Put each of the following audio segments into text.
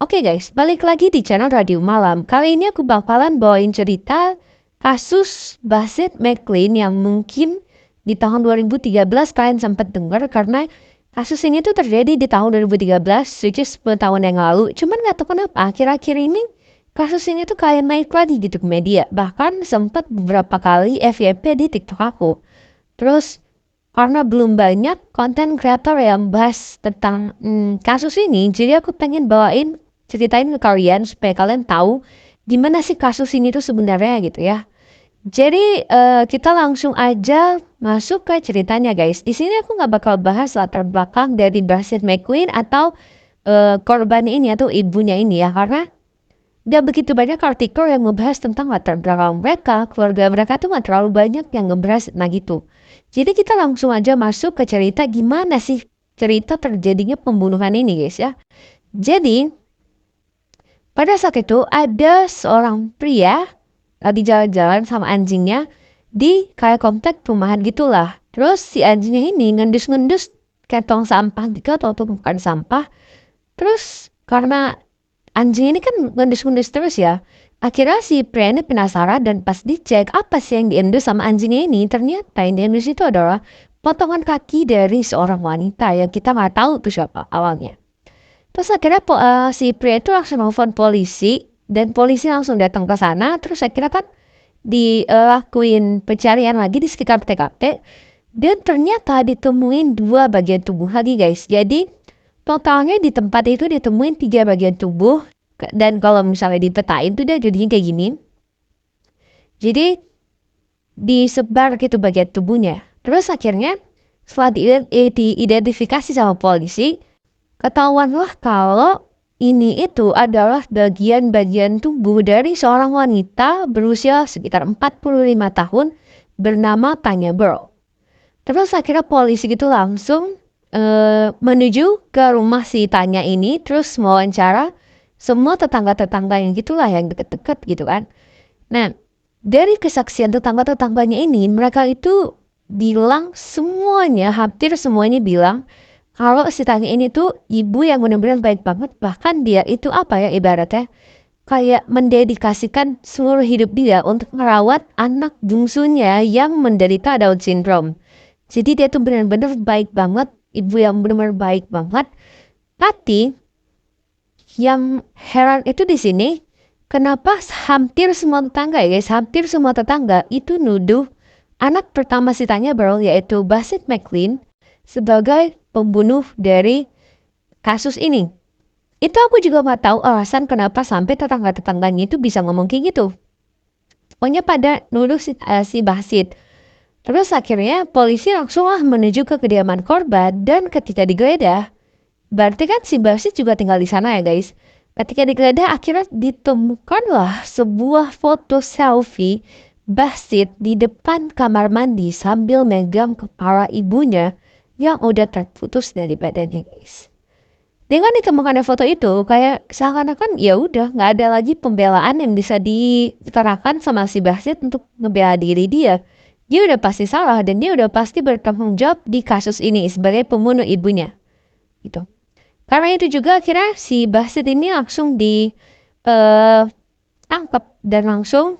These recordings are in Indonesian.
Oke guys, balik lagi di channel Radio Malam. Kali ini aku bakalan bawain cerita kasus Bassett McLean yang mungkin di tahun 2013 kalian sempat dengar karena kasus ini tuh terjadi di tahun 2013, which is 10 tahun yang lalu. Cuman gak tahu kenapa akhir-akhir ini kasus ini tuh kayak naik lagi gitu ke media. Bahkan sempat beberapa kali FYP di TikTok aku. Terus karena belum banyak konten kreator yang bahas tentang kasus ini, jadi aku pengen bawain ceritain ke kalian supaya kalian tahu gimana sih kasus ini tuh sebenarnya gitu ya. Jadi kita langsung aja masuk ke ceritanya guys. Di sini aku nggak bakal bahas latar belakang dari Bassett McLean atau korban ini atau ibunya ini ya, karena gak begitu banyak artikel yang ngebahas tentang latar belakang mereka, keluarga mereka tuh gak terlalu banyak yang ngebahas tentang gitu. Jadi kita langsung aja masuk ke cerita gimana sih cerita terjadinya pembunuhan ini guys ya. Jadi pada saat itu ada seorang pria lagi jalan-jalan sama anjingnya di kayak komplek perumahan gitulah. Terus si anjingnya ini ngendus-ngendus kayak tong sampah gitu atau bukan sampah. Terus karena anjing ini kan ngendus-ngendus terus ya. Akhirnya si pria ini penasaran dan pas dicek apa sih yang diendus sama anjingnya ini, ternyata yang diendus itu adalah potongan kaki dari seorang wanita yang kita nggak tahu tuh siapa awalnya. Terus akhirnya si pria itu langsung nelfon polisi dan polisi langsung datang ke sana. Terus akhirnya kan dilakuin pencarian lagi di sekitar TKP dan ternyata ditemuin 2 bagian tubuh lagi guys. Jadi totalnya di tempat itu ditemuin 3 bagian tubuh. Dan kalau misalnya dipetain tuh dia jadinya kayak gini. Jadi disebar gitu bagian tubuhnya. Terus akhirnya setelah diidentifikasi sama polisi, ketahuanlah kalau ini itu adalah bagian-bagian tubuh dari seorang wanita berusia sekitar 45 tahun bernama Tanya Burrow. Terus akhirnya polisi gitu langsung menuju ke rumah si Tanya ini, terus mewawancara semua tetangga-tetangga yang gitulah yang deket-deket gitu kan. Nah, dari kesaksian tetangga-tetangganya ini, mereka itu bilang semuanya, hampir semuanya bilang kalau si Tanya ini tuh ibu yang benar-benar baik banget. Bahkan dia itu apa ya ibaratnya, kayak mendedikasikan seluruh hidup dia untuk merawat anak bungsunya yang menderita Down syndrome. Jadi dia tuh benar-benar baik banget, ibu yang benar-benar baik banget. Tapi yang heran itu di sini, kenapa hampir semua tetangga ya guys, hampir semua tetangga itu nuduh anak pertama si Tanya Burrow yaitu Bassett McLean sebagai pembunuh dari kasus ini. Itu aku juga nggak tahu alasan kenapa sampai tetangga-tetangganya itu bisa ngomong kayak gitu. Pokoknya pada nuduh si Bassett. Terus akhirnya polisi langsung menuju ke kediaman korban dan ketika digeledah, berarti kan si Bassett juga tinggal di sana ya guys. Ketika digeledah akhirnya ditemukanlah sebuah foto selfie Bassett di depan kamar mandi sambil megang kepala ibunya yang udah terputus dari badannya guys. Dengan ditemukannya foto itu kayak seakan-akan ya udah nggak ada lagi pembelaan yang bisa diterakan sama si Bassett untuk ngebela diri dia. Dia udah pasti salah dan dia udah pasti bertanggung jawab di kasus ini sebagai pembunuh ibunya. Gitu. Karena itu juga akhirnya si Bassett ini langsung ditangkap dan langsung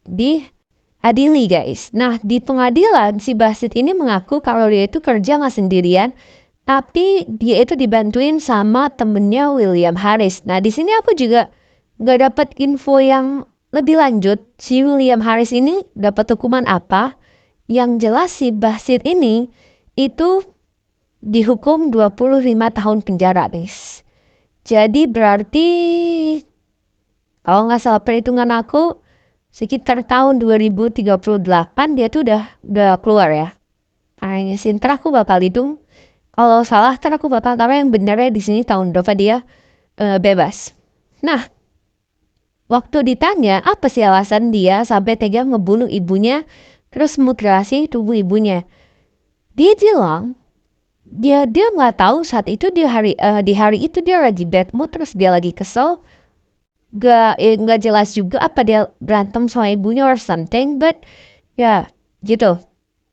diadili guys. Nah di pengadilan si Bassett ini mengaku kalau dia itu kerja nggak sendirian, tapi dia itu dibantuin sama temennya William Harris. Nah di sini aku juga nggak dapat info yang lebih lanjut. Si William Harris ini dapat hukuman apa? Yang jelas si Bassett ini itu dihukum 25 tahun penjara guys. Jadi berarti kalau nggak salah perhitungan aku sekitar tahun 2038 dia tuh udah keluar ya. Kayaknya sih ntar aku bakal hitung. Kalau salah ntar aku bakal taruh yang benernya di sini tahun berapa dia bebas. Nah, waktu ditanya apa sih alasan dia sampai tega ngebunuh ibunya terus mutilasi tubuh ibunya, dia bilang dia nggak tahu saat itu di hari itu dia lagi bad mood, terus dia lagi kesel, nggak jelas juga apa dia berantem sama ibunya or something, but ya gitu,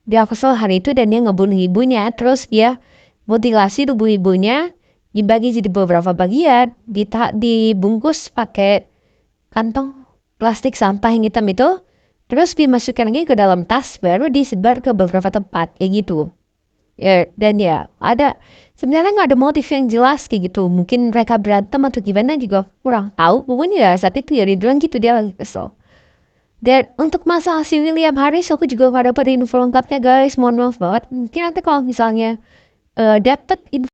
dia kesel hari itu dan dia ngebunuh ibunya, terus dia mutilasi tubuh ibunya dibagi jadi beberapa bagian, dibungkus pakai kantong plastik sampah yang hitam itu, terus dimasukkan lagi ke dalam tas, baru disebar ke beberapa tempat, kayak gitu. Ya, dan ya, sebenarnya nggak ada motif yang jelas kayak gitu. Mungkin mereka berantem atau gimana juga kurang tahu. Pokoknya ya saat itu ya dibilang gitu, dia lagi kesel. Dan untuk masalah si William Harris, aku juga nggak dapat info lengkapnya guys. Mohon maaf banget. Mungkin nanti kalau misalnya dapat info